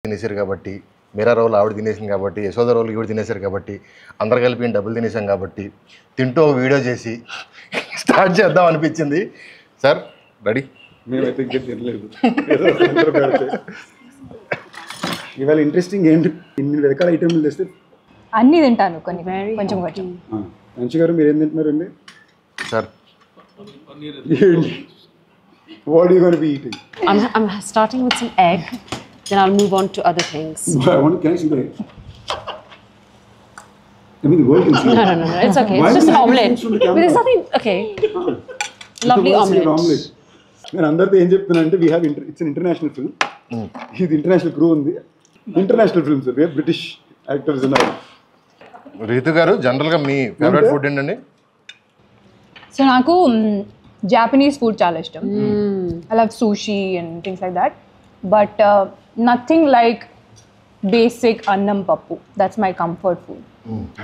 తినేసారు కాబట్టి, మీరా రోల్ ఆవిడ తినేసింది కాబట్టి, యశోద రోల్ ఈవిడ తినేసారు కాబట్టి, అందరు కలిపి డబ్బులు తినేసాం కాబట్టి తింటూ వీడియో చేసి స్టార్ట్ చేద్దాం అనిపించింది. Sir ready? మేమైతే ఇంకా తినలేదు. ఇవాళ ఇంట్రెస్టింగ్ ఏంటి, ఇన్ని రకాల ఐటెంలు తెస్తే అన్నీ తింటాను, కొన్ని కొంచెం కొంచెం. మంచి గారు మీరు ఏం తింటున్నారండి sir? What are you going to be eating? I'm starting with some egg, then I'll move on to other things. Can I see the egg? I mean the world can see. No, it's okay. It's just an omelette. But there's nothing, okay. Lovely omelette. నేను అందరితో ఏం చెప్తున్నా అంటే it's an international film. ఇది international crew ఉంది, international films, British actors ఉన్నారు. రీతు గారు, జనరల్గా మీ ఫేవరెట్ ఫుడ్ ఏంటండి? సో నాకు జాపనీస్ ఫుడ్ చాలా ఇష్టం. I love sushi and things like that, but nothing like basic annam pappu. That's my comfort food.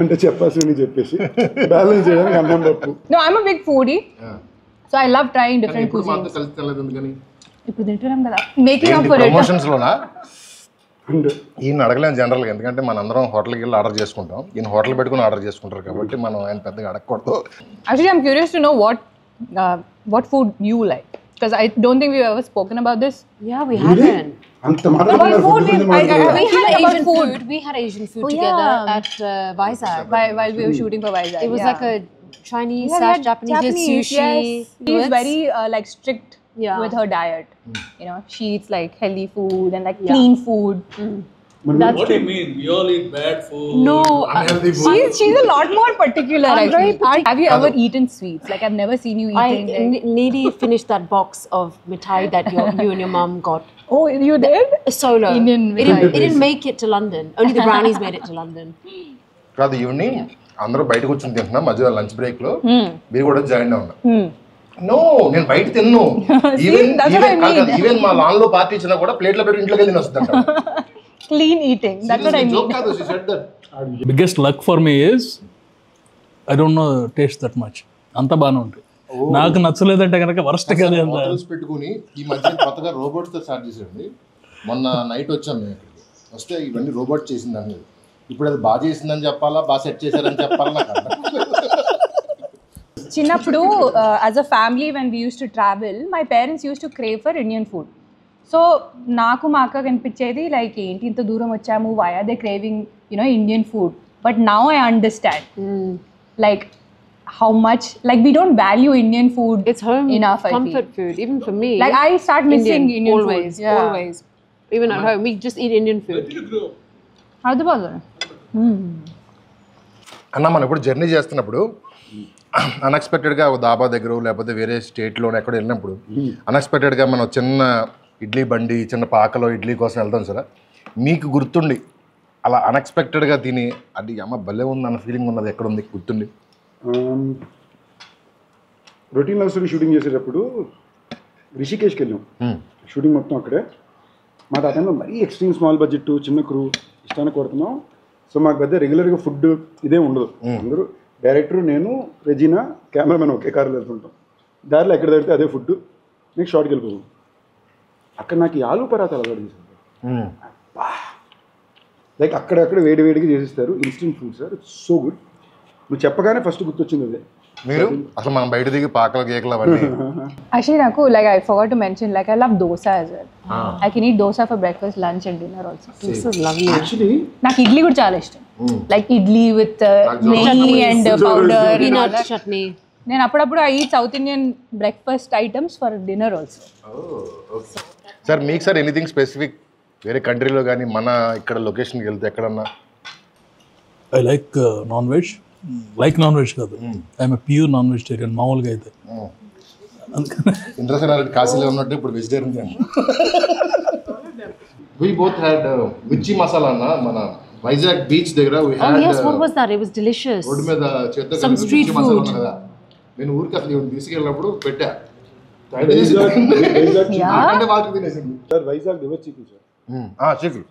అంటే చెప్పాల్సింది చెప్పేసి బ్యాలెన్స్ చేయడానికి అన్నం పప్పు. No, I'm a big foodie, so I love trying different cuisines. ఇప్పుడు తింటున్నాం కదా, making up for it. Promotions లోనా ఈయన అడగలేము జనరల్గా, ఎందుకంటే మనందరం హోటల్కి వెళ్ళి ఆర్డర్ చేసుకుంటాం, ఈయన హోటల్ పెట్టుకుని ఆర్డర్ చేసుకుంటారు కాబట్టి మనం ఆయన పెద్దగా అడగకూడదు. Actually, I'm curious to know what food you like, because I don't think we've ever spoken about this. Yeah, we haven't. అంత మాట్లాడుతున్నారు ఫుడ్ గురించి మాట్లాడుతున్నారు. We had Asian food. We had Asian food together at Vizag. While we were shooting for Vizag. It was like a Chinese/Japanese sushi. Yes. She's very like strict with her diet. You know, she eats like healthy food and like clean food. What do you mean? We all eat bad food. No, unhealthy food. She's a lot more particular. I'm very particular. Have you ever eaten sweets? Like I've never seen you eating. nearly finished that box of mithai that you and your mum got. Oh, you did? Solo. Indian it didn't make it to London. Only the brownies made it to London. కాదు, evening అందరూ బయట కూర్చొని తింటున్నాం, మధ్య lunch break లో మీరు కూడా join అవునా? నో, నేను బయట తిన్ను. ఈవెన్ మా లాన్ లో పార్టీ ఇచ్చినా కూడా ప్లేట్లో పెట్టి ఇంట్లోకి వెళ్ళి వస్తుందంట. Clean eating. That's what I mean. She said that. Biggest luck for me is I don't know taste that much. అంత బాగానే ఉంటుంది. నాకు నచ్చలేదంటే కనుక వరస్ట్ కదా. హోటల్స్ పెట్టుకుని ఈ మధ్య కొత్తగా రోబోట్స్ తో స్టార్ట్ చేసాడండి. మొన్న నైట్ వచ్చాం మేము ఇక్కడికి, వస్తే ఇవన్నీ రోబోట్ చేసింది అనేది. ఇప్పుడు అది బాగా చేసిందని చెప్పాలా, బాగా సెట్ చేశారని చెప్పాలా నాకు అర్థం. చిన్నప్పుడు as a family when we used to travel, my parents used to crave for Indian food. So నాకు మా అక్క కనిపించేది లైక్ ఏంటి ఇంత దూరం వచ్చాము, why are they craving Indian food. But now I understand like how much like we don't value Indian food. It's home enough, comfort food, even for me. Like I start missing Indian always, food. Yeah. Always. Even at home, we just eat Indian food. Hyderabad. అన్న, మనం ఇప్పుడు journey చేస్తున్నప్పుడు అన్ఎక్స్పెక్టెడ్గా దాబా దగ్గర లేకపోతే వేరే స్టేట్లో ఎక్కడ వెళ్ళినప్పుడు అన్ఎక్స్పెక్టెడ్గా మనం చిన్న ఇడ్లీ బండి, చిన్న పాకలో ఇడ్లీ కోసం వెళ్తాం సార్. మీకు గుర్తుండి అలా అన్ఎక్స్పెక్టెడ్గా తిని అది అమ్మ భలే ఉంది అన్న ఫీలింగ్ ఉన్నది ఎక్కడ ఉంది గుర్తుండి? రొటీన్ లవ్ స్టోరీ షూటింగ్ చేసేటప్పుడు రిషికేష్కి వెళ్ళాం. షూటింగ్ మొత్తం అక్కడే. మాకు ఆ టైంలో మరీ ఎక్స్ట్రీమ్ స్మాల్ బడ్జెట్, చిన్న క్రూ, ఇష్టాన్ని కొడుతున్నాం. సో మాకు పెద్ద రెగ్యులర్గా ఫుడ్ ఇదే ఉండదు. అందరూ డైరెక్టర్, నేను, రెజీనా, కెమెరామెన్ ఒకే కారులో వెళ్తుంటాం. దారిలో ఎక్కడ దొరికితే అదే ఫుడ్. నెక్స్ట్ షార్ట్కి వెళ్ళిపోతాం. అక్కడ నాకు ఈ ఆలూ పరాతాలు అలవాటు చేశారు. లైక్ అక్కడక్కడ వేడిగా చేసిస్తారు. Instant food sir, it's so good. నువ్వు చెప్పగానే ఫస్ట్ గుర్తొచ్చింది అదే. మీరు అసలు మనం బయట దిగి పాకలు కేకలు అవన్నీ. Actually, నాకు like I forgot to mention, like I love dosa as well. I can eat dosa for breakfast, lunch and dinner also. This is lovely. Actually నాకు ఇడ్లీ కూడా చాలా ఇష్టం. లైక్ ఇడ్లీ విత్ నెయ్యి అండ్ పౌడర్, Peanut chutney. నేను అప్పుడప్పుడు I eat south Indian breakfast items for dinner also. Sir మీకు sir anything specific వేరే కంట్రీలో కానీ మన ఇక్కడ లొకేషన్కి వెళ్తే ఎక్కడన్నా? I like non veg. Like non veg కాదు, I'm a pure non vegetarian మామూలుగా అయితే. ఇంద్రసేనారెడ్డి కాశీలో ఉన్నట్టు ఇప్పుడు వెజిటేరియన్. We both had మిర్చి మసాలా అన్న మన వైజాగ్ బీచ్ దగ్గర. Oh yes, what was that? It was delicious. Road మీద చేత Some street food. నేను ఊరికి అసలు తీసుకెళ్ళినప్పుడు పెట్టా. Sir Vizag river chicken sir. Chicken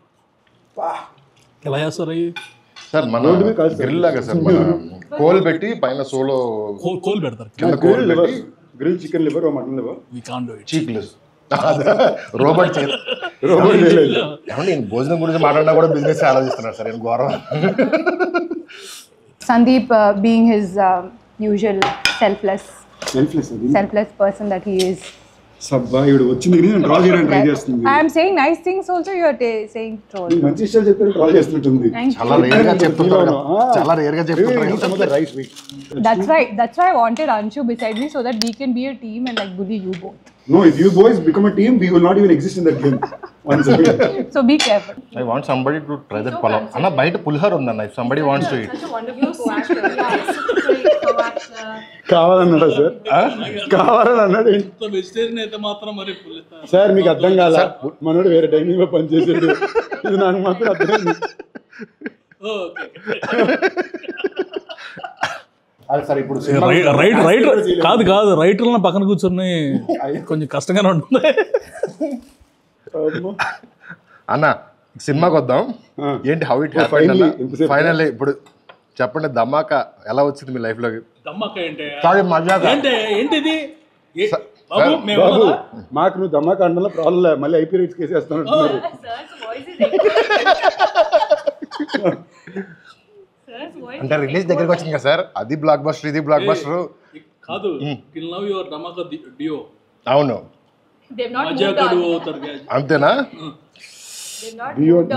ఎలా చేస్తారు అవి? సార్ మన గ్రిల్ లాగా సార్, మన కోల్ పెట్టి పైన సోలో కోల్ పెడతారు. Grill chicken liver, mutton liver. We can't do it. చీక్లెస్ రోబోట్ రోబోట్ చేయలేదు. ఏమంటే నేను భోజనం గురించి మాట్లాడినా కూడా బిజినెస్ ఆలోచిస్తున్నాను సార్ నేను ఘోరం. Sandeep, being his usual selfless selfless అది person that he is. సబ్బా ఇవిడు వచ్చింది కానీ డ్రా చేయడానికి ట్రై చేస్తుంది. I am saying nice things also, you are saying troll. నీకు మంచి విషయాలు చెప్పారు డ్రా చేస్తుంటుంది. Thank you. చాలా రేర్ గా చెప్తుంటారు కదా. చాలా రేర్ గా చెప్తుంటారు. Rice wait. That's why I wanted Anshu beside me so that we can be a team and like bully you both. No, if you boys become a team, we will not even exist in that game. Once again. So be careful. I want somebody to try that palav. అన్న బయట పులిహోర ఉందన్న. If somebody wants to eat. కావాలన్నాడా sir? కావాలని అన్నాడు. Vegetarian అయితే మాత్రం మరి sir మీకు అర్థం కాదా? మనోడు వేరే టైమింగ్ లో పనిచేసాడు. ఇది నాకు మాత్రం అర్థమైంది. సార్ ఇప్పుడు కాదు రైటర్లను పక్కన కూర్చొని కొంచెం కష్టంగానే ఉంటుంది. అన్న సినిమాకి వద్దాం. ఏంటి హౌ ఇట్ హ్యాపెండ్? ఫైనల్లీ ఇప్పుడు చెప్పండి, ధమాకా ఎలా వచ్చింది మీ లైఫ్ లోకి? ఏంటిది బాబు మాకు నువ్వు దమాకా అండంలో ప్రాబ్లం మళ్ళీ ఐపీ రైట్స్ కేసు వేస్తానంటున్నారు. అంటే రిలీజ్ దగ్గరికి వచ్చింది కదా సార్, అది బ్లాక్ బస్టర్ ఇది బ్లాక్ బస్టర్ కాదు. టిల్ నౌ యువర్ ధమాకా డియో. అవును అంతేనా?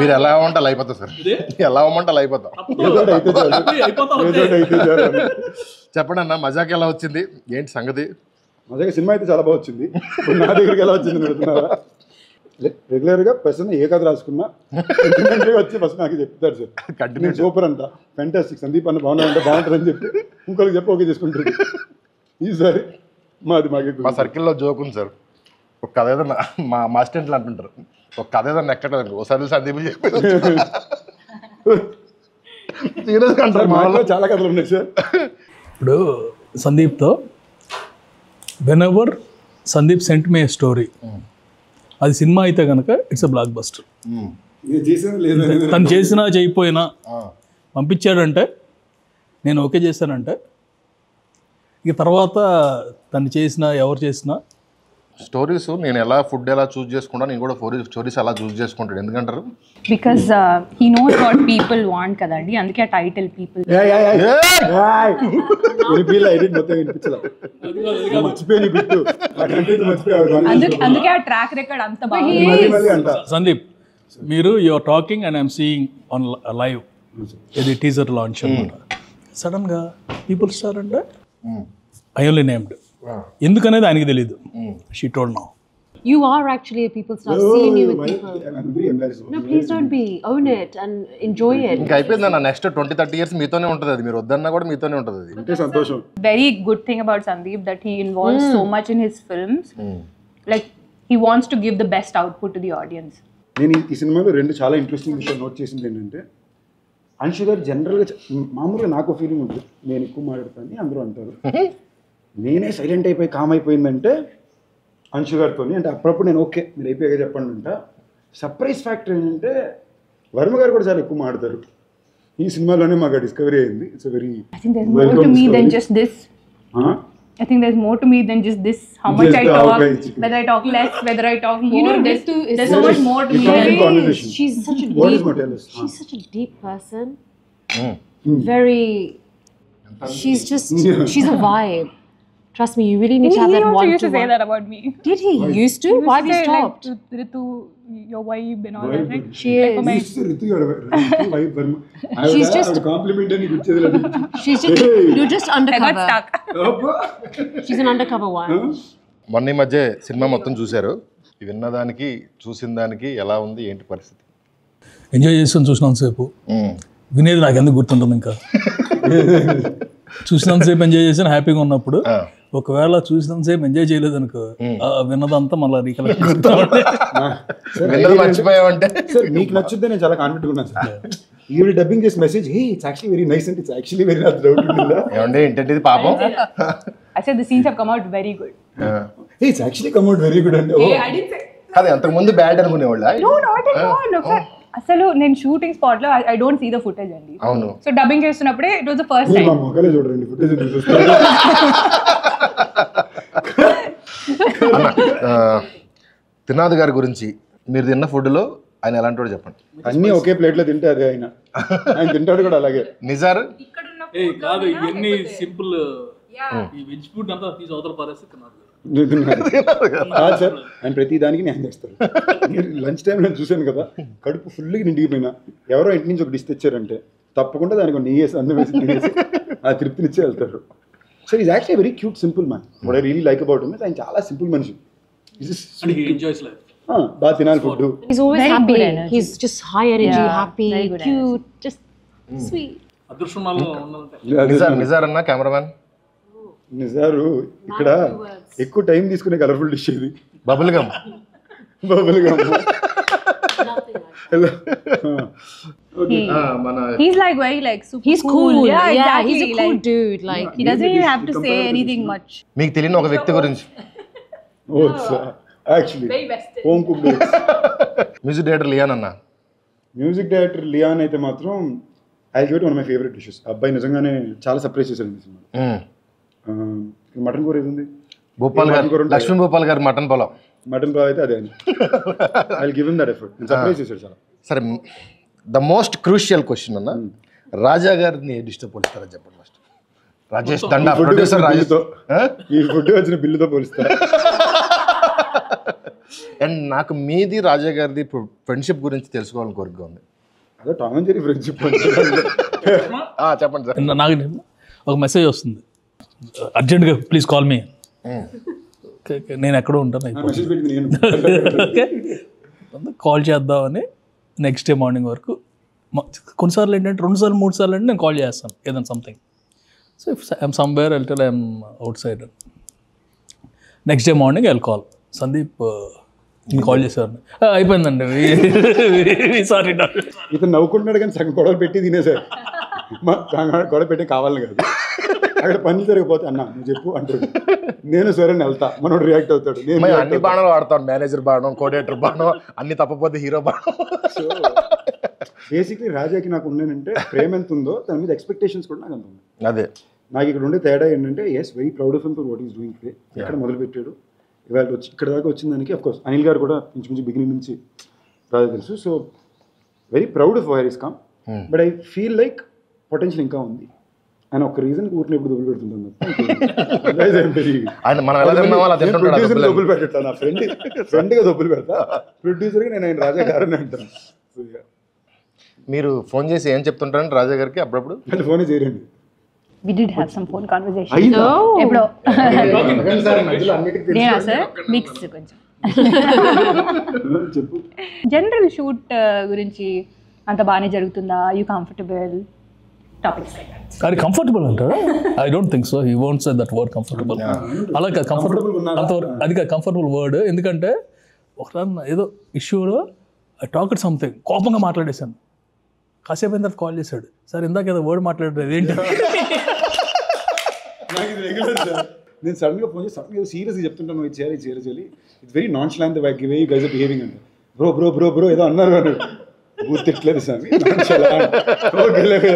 మీరు ఎలా అవ్వమంటే అలా అయిపోతాం సార్, ఎలా అవ్వమంటే అలా అయిపోతాం. చెప్పండి అన్న, మజాక్ ఎలా వచ్చింది, ఏంటి సంగతి? మజాగా సినిమా అయితే చాలా బాగా వచ్చింది. నా దగ్గరికి ఎలా వచ్చింది పెడుతున్నారా? రెగ్యులర్గా పర్సన్ ఏ కథ రాసుకున్నా వచ్చి ఫస్ట్ నాకు చెప్తారు సార్, కంటిన్యూ సూపర్ అంట, ఫెంటాస్టిక్, సందీప్ అన్న బాగున్నాయంటే బాగుంటుందని చెప్పి ఇంకొకరికి చెప్పి ఓకే చేసుకుంటారు. ఈసారి మా సర్కిల్లో జోక్ ఉంది సార్, ఒక కథ ఏదన్నా మా అసిస్టెంట్లు అంటుంటారు, ఒక కథ ఏదన్నా ఎక్కడానికి ఒకసారి సందీప్ చెప్పి సీరియస్గా అంటారు. మాలో చాలా కథలు ఉన్నాయి సార్. ఇప్పుడు సందీప్తో whenever Sandeep sent me story, అది సినిమా అయితే కనుక ఇట్స్ ఎ బ్లాక్ బస్టర్. తను చేసినా చేయకపోయినా పంపించాడంటే నేను ఓకే చేశానంటే ఇక తర్వాత తను చేసినా ఎవరు చేసినా స్టోరీస్ నేను ఎలా ఫుడ్ ఎలా చూస్ చేసుకుంటా, నేను కూడా స్టోరీస్ అలా చూస్ చేసుకుంటాడు. ఎందుకంటారు? Because he knows what people want కదండి, అందుకే ఆ టైటిల్ పీపుల్. అందుకే ఆ ట్రాక్ రికార్డ్ అంత బాగుంది. సందీప్, మీరు you're talking and I'm seeing on live, ఇది టీజర్ లాంచ్ అనమాట. సడన్గా పీపుల్ స్టార్ అంటే ఐ ఓన్లీ నేమ్డ్, ఎందుకనేది ఆయనకి తెలియదు. She told now. You are actually a people star. Seeing you with people. No, please don't be. Own it and enjoy it. ఇంకా అయిపోయిందన్న, next 20-30 years మీతోనే ఉంటుంది అది, మీరు వద్దన్నా కూడా మీతోనే ఉంటుంది అది. అంటే సంతోషం. Very good thing about Sandeep that he involves so much in his films. Like he wants to give the best output to the audience. నేను ఈ సినిమాలో రెండు చాలా ఇంట్రెస్టింగ్ విషయాలు నోట్ చేసింది ఏంటంటే, అంశు గారు జనరల్గా మామూలుగా నాకు ఫీలింగ్ ఉంటుంది, నేను ఎక్కువ మాట్లాడతాను అందరూ అంటారు, నేనే సైలెంట్ అయిపోయి కామ్ అయిపోయిందంటే అంశు గారితో. అంటే అప్పుడప్పుడు నేను ఓకే మీరు అయిపోయాక చెప్పండి అంట. సర్ప్రైజ్ ఫ్యాక్టర్ ఏంటంటే వర్మ గారు కూడా చాలా ఎక్కువ మాట్లాడతారు. ఈ సినిమాలోనే మాకు డిస్కవరీ అయింది. It's very I think there's more to me than just this. I think there's more to me than just this. How much I talk, whether I talk less, whether I talk more. You know, there's so much more to me. She's such a deep. She's such a deep person. Very. She's just. She's a vibe. Trust me, you really need to have that one. He used to say that about me. Did he? Used to? Why we stopped? Like, Ritu, your wife and all that. Right? She is. She's just. Compliment అని ఇచ్చేది. She's just. You're just I got undercover. stuck. She's an undercover one. మొన్న ఈ మధ్య cinema మొత్తం చూశారు, విన్నదానికి చూసిన దానికి ఎలా ఉంది, ఏంటి పరిస్థితి? ఎంజాయ్ చేస్తాను చూసినంతసేపు, వినేది నాకు ఎందుకు గుర్తుంటుంది. ఇంకా చూసినంతసేపు ఎంజాయ్ చేసాను హ్యాపీగా ఉన్నప్పుడు. ఒకవేళ చూసినంతసేపు ఎంజాయ్ చేయలేదు అనుకో, విన్నదంతా మళ్ళీ రీకలెక్ట్ మర్చిపోయామంటే. సార్ మీకు నచ్చుద్దే నేను చాలా కాన్ఫిడెంట్ ఉన్నాను సార్. ఈవిడ డబ్బింగ్ చేసి message, hey it's actually very nice అంటే it's actually very not doubt ఉంటుందా ఏమంటే ఏంటంటే పాపం. I said the scenes have come out very good. Hey it's actually come out very good అంటే I didn't say. అది అంతకుముందు bad అనుకునేవాళ్ళ? No, not at all. అసలు నేను షూటింగ్ స్పాట్ లో I don't see the footage అండి. అవును. So dubbing చేస్తున్నప్పుడే it was the first time. మా మొక్కలే చూడండి ఫుటేజ్ చూస్తారు. త్రినాథ్ గారి గురించి మీరు తిన్న ఫుడ్లో ఆయన ఎలాంటి వాడు చెప్పండి. అన్నీ ఒకే ప్లేట్లో తింటే అదే ఆయన తింటాడు కూడా అలాగే. నిజారు కాదు ఇవన్నీ సింపుల్ ఈ వెజ్ ఫుడ్ అంతా తీసి అవతల పారేస్తే కాదు సార్, ఆయన ప్రతి దానికి న్యాయం చేస్తారు. లంచ్ టైం నేను చూశాను కదా, కడుపు ఫుల్గా నిండిపోయినా ఎవరో ఇంటి నుంచి ఒక డిష్ తెచ్చారంటే తప్పకుండా దానికి నెయ్యి వేసి అన్నం వేసి తినేసి ఆ తృప్తినిచ్చే వెళ్తారు. So is actually very cute simple man. What I really like about him ఆయన చాలా సింపుల్ మనిషి. Enjoys life. బాగా తినాలి food. He's always Very happy. good energy. He's just high energy, Yeah, happy, very good cute, just sweet. అదృష్టంలో ఉండాలంటే నిజారన్నా cameraman Nizar ఇక్కడ ఎక్కువ టైం తీసుకునే కలర్ఫుల్ డిష్ ఇది. Bubble gum bubble gum. మన He's like very like super He's cool. Yeah, exactly. He's a cool like, dude. Like he doesn't even have to say anything much. మీకు తెలియని ఒక వ్యక్తి గురించి actually home cook. Music director Leon అన్న. Music director Leon అయితే మాత్రం I give it one my favourite dishes. అబ్బాయి నిజంగానే చాలా సర్ప్రైజ్ చేశారు ఈ సినిమా. మటన్ కూర ఏది ఉంది, భూపాల్ గారు, లక్ష్మీ భూపాల్ గారు మటన్ పొలం. మటన్ కూర అయితే అదే అని I give him that effort. Surprise చేశారు చాలా. సరే, ద మోస్ట్ క్రూషియల్ క్వశ్చన్ అన్న, రాజా గారిని ఏ డిష్తో పోలిస్తారని చెప్పండి ఫస్ట్. రాజేష్ దండా ప్రొడ్యూసర్ రాజేష్తో ఈ ఫుడ్ వచ్చిన బిల్లుతో పోలిస్తారు. అండ్ నాకు మీది రాజా గారిది ఫ్రెండ్షిప్ గురించి తెలుసుకోవాలని కోరిక ఉంది. అదే టామ్ అండ్ జెర్రీ ఫ్రెండ్షిప్. చెప్పండి సార్. నాకు ఒక మెసేజ్ వస్తుంది, అర్జెంట్గా ప్లీజ్ కాల్ మీ. నేను ఎక్కడో ఉంటాను, మెసేజ్ పెట్టింది నేను. కాల్ చేద్దామని నెక్స్ట్ డే మార్నింగ్ వరకు. కొన్నిసార్లు ఏంటంటే 2 సార్లు 3 సార్లు అంటే నేను కాల్ చేస్తాను ఏదైనా something. So if I'm somewhere I'll tell I'm out side. Next day morning I'll call, Sandeep నేను కాల్ చేశాను, అయిపోయిందండి సారీ. ఇతను నవ్వుకుంటున్నాడు కానీ సగం గొడవలు పెట్టి తినేసారు. గొడవ పెట్టి కావాలని కాదు, అక్కడ పని జరిగిపోతే అన్న నువ్వు చెప్పు అంటాడు, నేను సరే వెళ్తా, మనోడు రియాక్ట్ అవుతాడు. నేను అన్ని బాణాలు వాడతాను, మేనేజర్ బాణం, కోఆర్డినేటర్ బాణం, అన్ని తప్పపోతే హీరో బాణం. సో బేసిక్లీ రాజాకి నాకు ఉన్నానంటే ప్రేమ ఎంత ఉందో దాని మీద ఎక్స్పెక్టేషన్స్ కూడా నాకు అంత ఉంది. అదే నాకు ఇక్కడ ఉండే తేడా ఏంటంటే is very proud of him for what is doing today. ఎక్కడ మొదలు పెట్టాడు ఇవాళ వచ్చి ఇక్కడ దాకా వచ్చిన దానికి అఫ్కోర్స్ అనిల్ గారు కూడా ఇంచుమించు బిగినింగ్ నుంచి రాజా తెలుసు. So very proud of wire is come. But I feel like potential ఇంకా ఉంది. ఆయన ఒక రీజన్ ఊరిని ఎప్పుడు దొబ్బులు పెడుతుంటాను. దొబ్బులు పెట్టా నా ఫ్రెండ్గా దొబ్బులు పెడతా, ప్రొడ్యూసర్గా నేను ఆయన రాజా గారని అంటాను. మీరు ఫోన్ చేసి ఏం చెప్తుంటారండి రాజా గారికి అప్పుడప్పుడు? అంటే ఫోనే చేయరండి. We did have some phone conversation. అయ్యిందా? ఎప్పుడో అన్నిటికీ నేనా సార్ మిక్స్ కొంచెం. చెప్పు. జనరల్ షూట్ గురించి అంత బాగానే జరుగుతుందా? You comfortable? టాపిక్స్ అది కంఫర్టబుల్ అంటారా? I don't think so. He won't say that word comfortable. అలా కంఫర్టబుల్ అంతవరకు అది కంఫర్టబుల్ వర్డ్. ఎందుకంటే ఒకసారి ఏదో ఇష్యూలో ఐ టాక్డ్ సంథింగ్, కోపంగా మాట్లాడేశాను. కాసేపు అయిన తర్వాత కాల్ చేశాడు, సార్ ఇందాక ఏదో వర్డ్ మాట్లాడలేదు ఏంటి? నేను సడన్గా ఫోన్ చేసి సడన్గా సీరియస్గా చెప్తుంటాను, ఇది చేయాలి చేయాలి. It's very nonchalant way you guys are behaving అంటే బ్రో బ్రో బ్రో బ్రో ఏదో అన్నారు అన్నాడు. గుర్తిట్లేదు స్వామి,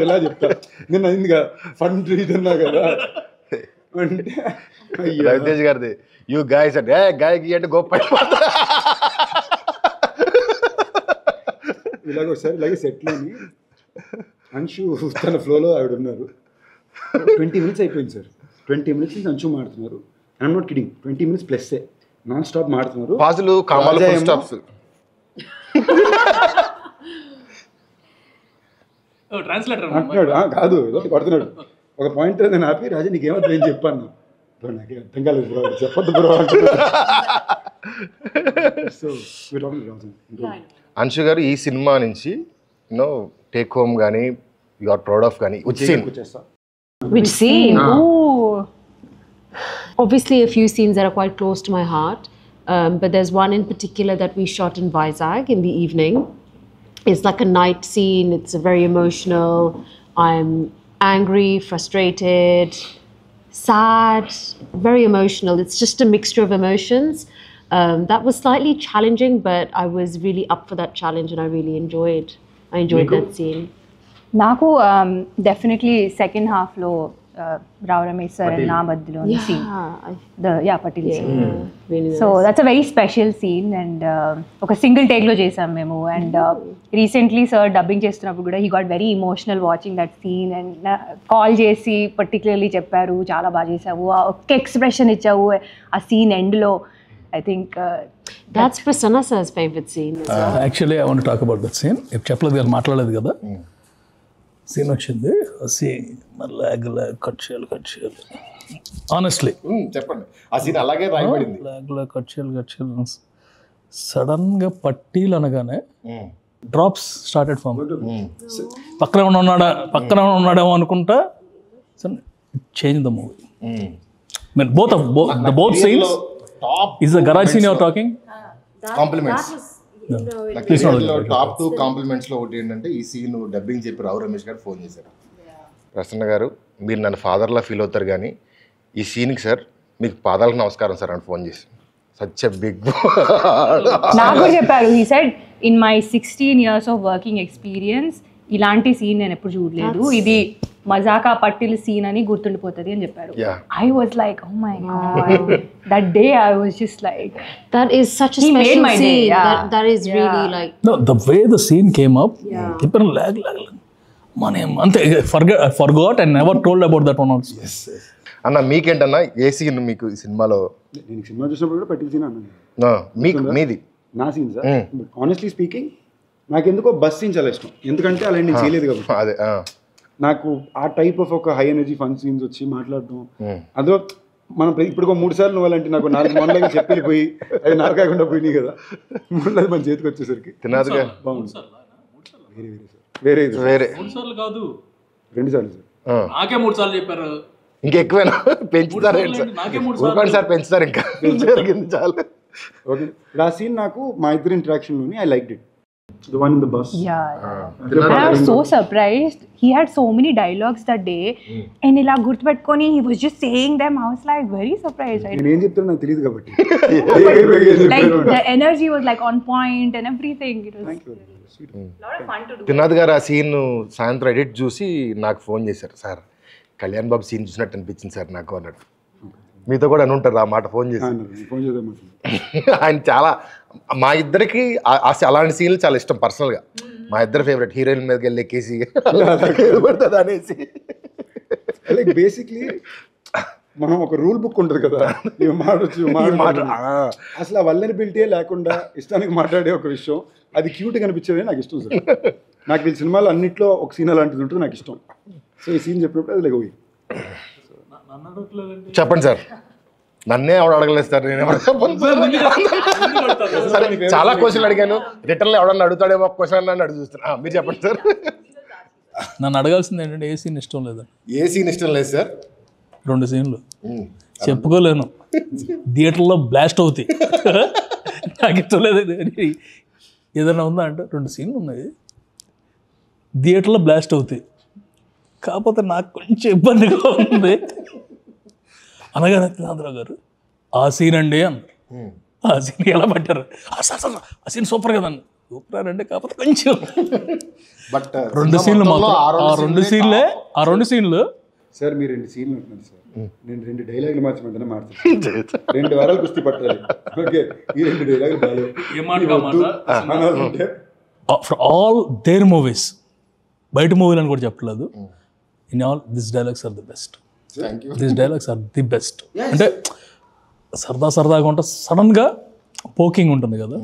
ఎలా చెప్తా నేను అయిందిగా ఫండ్ రీజన్నా కదా అంటే రవితేజ్ గారిది యూ గాయస్ అంటే గాయకి అంటే గొప్ప. ఇలాగ ఒకసారి ఇలాగే సెట్లోని అంశు తన ఫ్లోలో ఆవిడ ఉన్నారు. 20 minutes అయిపోయింది సార్. 20 minutes నుంచి అంశు మాడుతున్నారు. I'm not kidding, 20 minutes plus non stop మాడుతున్నారు. పాజులు కామాలు ఫుల్ స్టాప్స్. అంటున్నాడు కాదు ఏదో కొడుతున్నాడు. ఒక పాయింట్ నేను ఆపి రాజా నీకేమర్థం ఏం చెప్పాను, నాకే అర్థం కాలేదు బ్రో చెప్పొద్దు బ్రో అంటున్నాడు. సో అంశు గారు ఈ సినిమా నుంచి యూనో టేక్ హోమ్ కానీ యు ఆర్ ప్రౌడ్ ఆఫ్ కానీ వచ్చేస్తా. Which scene? Ooh. Obviously, a few scenes that are quite close to my heart, but there's one in particular that we shot in Vizag in the evening. It's like a night scene. It's very emotional. I'm angry, frustrated, sad, very emotional. It's just a mixture of emotions. That was slightly challenging, but I was really up for that challenge and I really enjoyed that scene. నాకు definitely second హాఫ్లో Rao Ramesh sir and na మధ్యలో scene. Patil scene. Really nice. So that's a very special scene and ఒక single take లో చేసాం మేము అండ్ recently sir dubbing చేస్తున్నప్పుడు కూడా he got very emotional watching that scene and call చేసి particularly చెప్పారు చాలా బాగా చేసావు ఒక్క ఎక్స్ప్రెషన్ ఇచ్చావు ఆ సీన్ ఎండ్లో. I think That's Prasanna sir's favorite scene. Actually I want talk about that scene. ఇప్పుడు చెప్పలేదు కదా, మాట్లాడలేదు కదా. సీన్ వచ్చింది, సీన్ మళ్ళీ కట్ చేయాలి ఆనెస్ట్లీ చెప్పండి. ఆ సీన్ అలాగే రాయబడింది. కట్ చేయాలి సడన్గా పట్టీలు అనగానే డ్రాప్స్ స్టార్టెడ్ ఫామ్. పక్కన ఉన్నాడేమో అనుకుంటా change the movie. Mean both scenes. Is the garage scene you're talking? Compliments top 2 compliments లో ఒకటి ఏంటంటే ఈ సీన్ డబ్బింగ్ చెప్పి రావు రమేష్ గారు ఫోన్ చేశారు. ప్రసన్న గారు మీరు నన్ను ఫాదర్లా ఫీల్ అవుతారు కానీ ఈ సీన్కి సార్ మీకు పాదాలకు నమస్కారం సార్ అని ఫోన్ చేసి సచ్ ఎ బిగ్ నాకు కూడా చెప్పారు. He said in my 16 years of working experience ఇలాంటి సీన్ నేను ఎప్పుడు చూడలేదు, ఇది మజాకా పట్టిల్ సీన్ అని గుర్తుండిపోతుంది అని చెప్పారు. I was like, oh my god, that day I was just like, that is such a he special made my scene. day, yeah. That is really like, no, the way the scene came up, people lag ante I forgot and never told about that one also. Yes. అన్న మీకేంటన్నా ఏ scene మీకు ఈ సినిమాలో? నేను cinema చూసినప్పుడు కూడా పట్టిల్ scene అన్నాను. మీకు మీది నా scene sir. But honestly speaking నాకు ఎందుకో బస్ సీన్ చాలా ఇష్టం, ఎందుకంటే అలా నేను చేయలేదు కాబట్టి. అదే నాకు ఆ టైప్ ఆఫ్ ఒక హై ఎనర్జీ ఫన్ సీన్స్ వచ్చి మాట్లాడడం అందులో మనం ఇప్పుడు 3 సార్లు నువ్వాలంటే నాకు 4 మొన్నలాగా చెప్పిపోయి అది నాకు కాకుండా పోయినాయి కదా, మొన్న మన చేతికి వచ్చేసరికి తినాదుగా బాగుంది. వేరే వేరే 3 సార్లు కాదు 2 సార్లు సార్. నాకే 3 సార్లు చెప్పారు. ఇంకెక్కువేనా పెంచుతారు సార్, పెంచుతారు ఇంకా జరిగింది చాలా. ఓకే, ఆ సీన్ నాకు మా ఇద్దరు ఇంటరాక్షన్లోని I liked it. The one in the bus. Yeah. I was so surprised. He had so many dialogues that day. And ila gurtupetkoni he was just saying them. I was like very surprised. నేను ఏం చెప్తానో నాకు తెలియదు కాబట్టి. Like the energy was like on point and everything. It was lot of fun to do. తినాద్ గారు ఆ scene సాయంత్రం edit చూసి నాకు ఫోన్ చేశారు. సార్ కళ్యాణ్ బాబు సీన్ చూసినట్టు అనిపించింది సార్ నాకు అన్నాడు. మీతో కూడా అని ఉంటారు ఆ మాట ఫోన్ చేసి. ఫోన్ చేద్దాం. ఆయన చాలా మా ఇద్దరికి అలాంటి సీన్లు చాలా ఇష్టం పర్సనల్గా. మా ఇద్దరు ఫేవరెట్ హీరోయిన్ మీదకి వెళ్ళి ఎక్కేసి పడుతుంది అనేసి. లైక్ బేసిక్లీ మనం ఒక రూల్ బుక్ ఉంటుంది కదా, మాట్లాడచ్చు అసలు ఆ వల్నరబిలిటీ లేకుండా ఇష్టానికి మాట్లాడే ఒక విషయం, అది క్యూట్గా అనిపించేది నాకు ఇష్టం సార్. నాకు ఈ సినిమాలో అన్నింటిలో ఒక సీన్ అలాంటిది ఉంటుంది నాకు ఇష్టం. సో ఈ సీన్ చెప్పినప్పుడు అది లైక్ చెప్పండి సార్. నన్నే ఎవడు అడగలేదు సార్, నేను సరే చాలా క్వశ్చన్లు అడిగాను, రిటర్న్లో ఎవడన్నా అడుగుతాడేమో క్వశ్చన్ అని అడుగు చూస్తున్నా. మీరు చెప్పండి సార్. నన్ను అడగాల్సింది ఏంటంటే ఏ సీన్ ఇష్టం లేదు. ఏ సీన్ ఇష్టం లేదు సార్? 2 సీన్లు చెప్పుకోలేను, థియేటర్లో బ్లాస్ట్ అవుతాయి. నాకు ఇష్టం లేదు ఏదైనా ఉందా అంటే 2 సీన్లు ఉన్నాయి థియేటర్లో బ్లాస్ట్ అవుతాయి. కాకపోతే నాకు కొంచెం ఇబ్బందిగా ఉంది అనగానే తినాదరావు గారు ఆ సీన్ అండి అన్నారు. ఆ సీన్ ఎలా పట్టారు? ఆ సీన్ సూపర్ కదండి. సూపర్ అంటే కాకపోతే కొంచెం బట్ 2 సీన్లు మాత్రం ఆ 2 సీన్లు సార్ మీరు 2 సీన్లు ఉంటున్నారు సార్. నేను 2 డైలాగులు మార్చమంటే మార్చాను. 2 వారాలు కుస్తీ పట్టాలి. ఓకే, ఈ 2 డైలాగులు బాగాలేదు. ఫర్ ఆల్ దేర్ మూవీస్, బయట మూవీలు అని కూడా చెప్పలేదు. In all this dialogues are the best. This dialogues are the best. అంటే సరదాగా ఉంటే సడన్గా పోకింగ్ ఉంటుంది కదా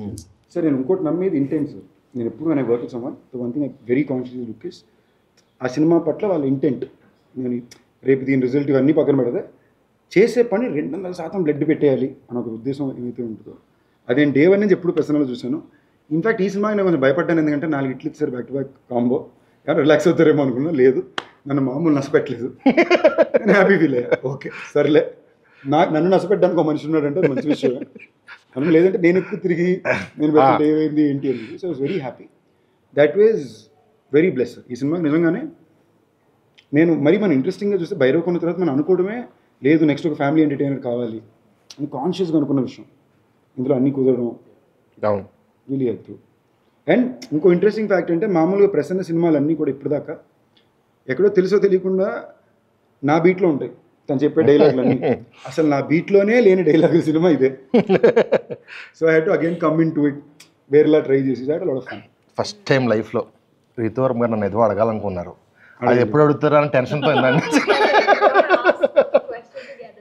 సార్. నేను ఇంకోటి నమ్మేది ఇంటెంట్ సార్. నేను ఎప్పుడు నేను work someone one thing very conscious look is ఆ సినిమా పట్ల వాళ్ళ ఇంటెంట్. నేను రేపు దీని రిజల్ట్ ఇవన్నీ పక్కన పెడితే చేసే పని 200% బ్లడ్ పెట్టేయాలి అని ఒక ఉద్దేశం ఏమైతే ఉంటుందో అదే డే 1 నుంచి ఎప్పుడు పర్సనల్గా చూశాను. ఇన్ఫాక్ట్ ఈ సినిమాకి నేను కొంచెం భయపడ్డాను, ఎందుకంటే 4 ఇట్లు ఇచ్చారు బ్యాక్ టు బ్యాక్ కాంబో. కానీ రిలాక్స్ అవుతారేమో అనుకున్నా, లేదు నన్ను మామూలు నష్టపెట్టలేదు. నేను హ్యాపీ ఫీల్ అయ్యా. ఓకే సర్లే, నన్ను నష్టపెట్టడానికి ఒక మనిషి ఉన్నాడంటే అది మంచి విషయం. కానీ లేదంటే నేను ఎక్కువ తిరిగి నేను ఏమైంది ఏంటి అని. So I was very happy. That was very bless. ఈ సినిమాకి నిజంగానే నేను మన ఇంట్రెస్టింగ్గా చూస్తే భైరవ్ కొన్న తర్వాత మనం అనుకోవడమే లేదు నెక్స్ట్ ఒక ఫ్యామిలీ ఎంటర్టైనర్ కావాలి అని కాన్షియస్గా అనుకున్న విషయం. ఇందులో అన్నీ కుదరడం రియలీ హెల్ప్. అండ్ ఇంకో ఇంట్రెస్టింగ్ ఫ్యాక్ట్ అంటే మామూలుగా ప్రసన్న సినిమాలు అన్నీ కూడా ఇప్పటిదాకా ఎక్కడో తెలుసో తెలియకుండా నా బీట్లో ఉంటాయి తను చెప్పే డైలాగులన్నీ. అసలు నా బీట్లోనే లేని డైలాగుల సినిమా ఇదే. So I had to again come in to it, వేరేలా ట్రై చేసి lot of fun. First time లైఫ్లో రితువర్మ గారు నన్ను ఏదో అడగాలనుకున్నారు, అది ఎప్పుడు అడుగుతారా అని టెన్షన్తో ఉందండి.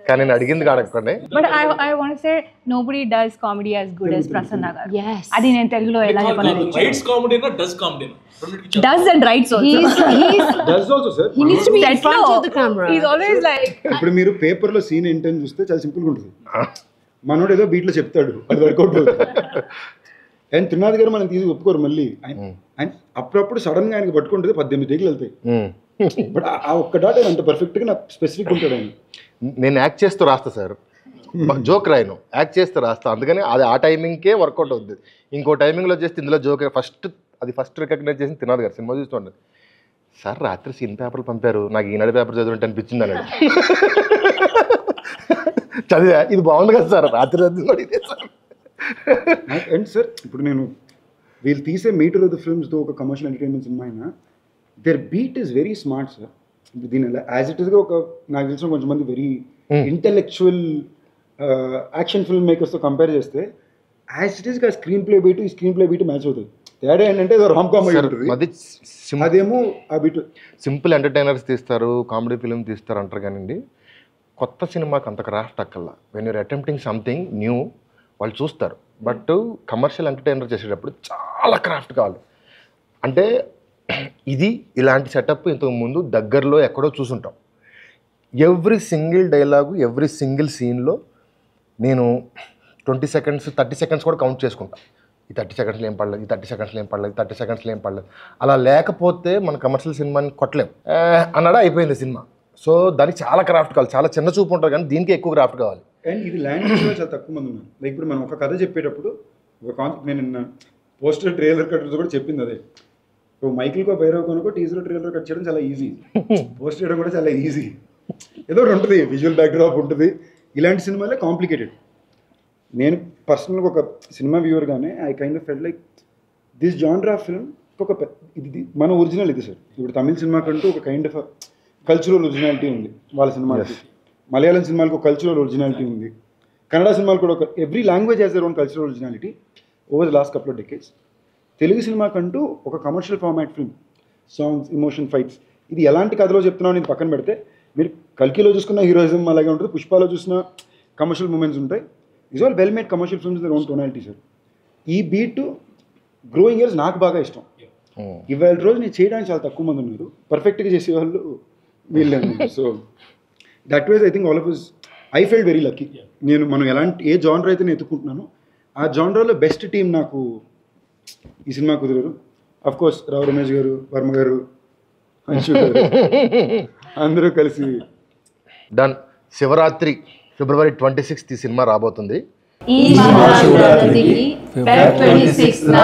కానీ నేను అడిగింది అడగకండి. But I want to say nobody does comedy as good as Prasanna garu. Yes. అది నేను తెలుగులో ఎలా చెప్పాలి? రైట్స్ కామెడీ నా does comedy? Does and writes also. Does also, sir. He needs to be in front of the camera. He's always like. ఇప్పుడు మీరు పేపర్లో scene ఏంటని చూస్తే చాలా సింపుల్గా ఉంటుంది. మనోడు ఏదో బీట్లో చెప్తాడు, అది వర్కౌట్ అవుతుంది. అండ్ త్రినాథ్ గారు మనం తీసి ఒప్పుకోరు మళ్ళీ. ఆయన అప్పుడప్పుడు సడన్గా ఆయనకి పట్టుకుంటుంది 18 టేకులు వెళ్తాయి. బట్ ఆ ఒక్క డాట్ అంత పర్ఫెక్ట్గా నాకు స్పెసిఫిక్ ఉంటాడు ఆయన. నేను యాక్ట్ చేస్తూ రాస్తా సార్, జోక్ రాయను, యాక్ట్ చేస్తూ రాస్తా. అందుకని అది ఆ టైమింగ్కే వర్కౌట్ అవుతుంది. ఇంకో టైమింగ్లో చేస్తే ఇందులో జోక్ ఫస్ట్ రికగ్నైజ్ చేసి తినాలి గారు సినిమా చూస్తుండే. సార్ రాత్రి సీన్ పేపర్లు పంపారు, నాకు ఈనాడు పేపర్ చదివినట్టు అనిపించింది అన్నాడు. చదివా, ఇది బాగుంది కదా సార్, రాత్రి చదివి ఇదే సార్. అండ్ సార్ ఇప్పుడు నేను వీళ్ళు తీసే మీటర్ ఆఫ్ ద ఫిల్మ్స్తో ఒక కమర్షియల్ ఎంటర్టైన్మెంట్ సినిమా అయినా there beat is very smart sir. దీని యాజ్ ఇట్ ఈస్గా ఒక నాకు తెలిసిన కొంచెం మంది వెరీ ఇంటెలెక్చువల్ యాక్షన్ ఫిల్మ్ మేకర్స్తో కంపేర్ చేస్తే యాజ్ ఇట్ ఈస్గా స్క్రీన్ ప్లే బీట్ ఈ స్క్రీన్ ప్లే బీట్ మ్యాచ్ అవుతుంది. తేడా ఏంటంటే ఏదో రామ్ కామ్ అది అదేమో ఆ బీట్ సింపుల్ ఎంటర్టైనర్స్ తీస్తారు, కామెడీ ఫిల్మ్ తీస్తారు అంటారు కానివ్వండి, కొత్త సినిమాకి అంత క్రాఫ్ట్ అక్కల్లా. When you're attempting something new వాళ్ళు చూస్తారు. బట్ కమర్షియల్ ఎంటర్టైనర్ చేసేటప్పుడు చాలా క్రాఫ్ట్ కావాలి. అంటే ఇది ఇలాంటి సెటప్ ఇంతకు ముందు దగ్గరలో ఎక్కడో చూసుంటాం. Every single dialogue, every single సీన్లో నేను 20 seconds 30 seconds కూడా కౌంట్ చేసుకుంటాను. ఈ 30 secondsలో ఏం పడలేదు, ఈ 30 secondsలో ఏం పడలేదు, 30 secondsలో ఏం పడలేదు. అలా లేకపోతే మన కమర్షియల్ సినిమాని కొట్టలేం అన్నాడా అయిపోయింది సినిమా. సో దానికి చాలా క్రాఫ్ట్ కావాలి, చాలా చిన్న చూపు ఉంటుంది కానీ దీనికి ఎక్కువ క్రాఫ్ట్ కావాలి. అండ్ ఇది లాంగ్వేజ్లో చాలా తక్కువ మంది ఉన్నారు. లైక్ ఇప్పుడు మనం ఒక కథ చెప్పేటప్పుడు ఒక కాన్సెప్ట్ నేను నిన్న పోస్టర్ ట్రైలర్ కట్ కూడా చెప్పింది అదే. ఇప్పుడు మైకిల్కో భైరవ్కోనుకో టీజర్ ట్రైలర్ కట్ చేయడం చాలా ఈజీ, పోస్ట్ చేయడం కూడా చాలా ఈజీ. ఏదో ఒకటి ఉంటుంది, విజువల్ బ్యాక్డ్రాప్ ఉంటుంది. ఇలాంటి సినిమాలే కాంప్లికేటెడ్. నేను పర్సనల్గా ఒక సినిమా వ్యూవర్గానే I kind of felt like this genre film ఒక ఇది మన ఒరిజినల్ ఇది సార్. ఇప్పుడు తమిళ సినిమా కంటూ ఒక కైండ్ ఆఫ్ కల్చరల్ ఒరిజినాలిటీ ఉంది వాళ్ళ సినిమాకి. మలయాళం సినిమాలకు ఒక కల్చరల్ ఒరిజినాలిటీ ఉంది. కన్నడ సినిమాలు కూడా ఒక every language has their own cultural originality over the last couple of decades. Telugu సినిమాకంటూ ఒక commercial format film, songs, emotion, fights. ఇది ఎలాంటి కథలో చెప్తున్నావు నేను పక్కన పెడితే మీరు కల్కిలో చూసుకున్న హీరోయిజం అలాగే ఉంటుంది, పుష్పాలో చూసిన కమర్షియల్ మూమెంట్స్ ఉంటాయి. Is all well made commercial films their own tonality sir. ఈ బీట్ గ్రోయింగ్ ఇయర్స్ నాకు బాగా ఇష్టం. ఇవాళ రోజు నేను చేయడానికి చాలా తక్కువ మంది ఉన్నారు, పర్ఫెక్ట్గా చేసేవాళ్ళు వీళ్ళే. So that wise I think all of us I felt very lucky. మనం ఏ జానర్ అయితే నేను ఎత్తుకుంటున్నాను ఆ జానర్లో బెస్ట్ టీం నాకు ఈ cinema కుదిరారు. Of course Rao Ramesh గారు, వర్మ గారు, అంశు గారు అందరూ కలిసి డన్. శివరాత్రి February 26th ఈ సినిమా రాబోతుంది. ఈ మహాశివరాత్రికి Feb 26న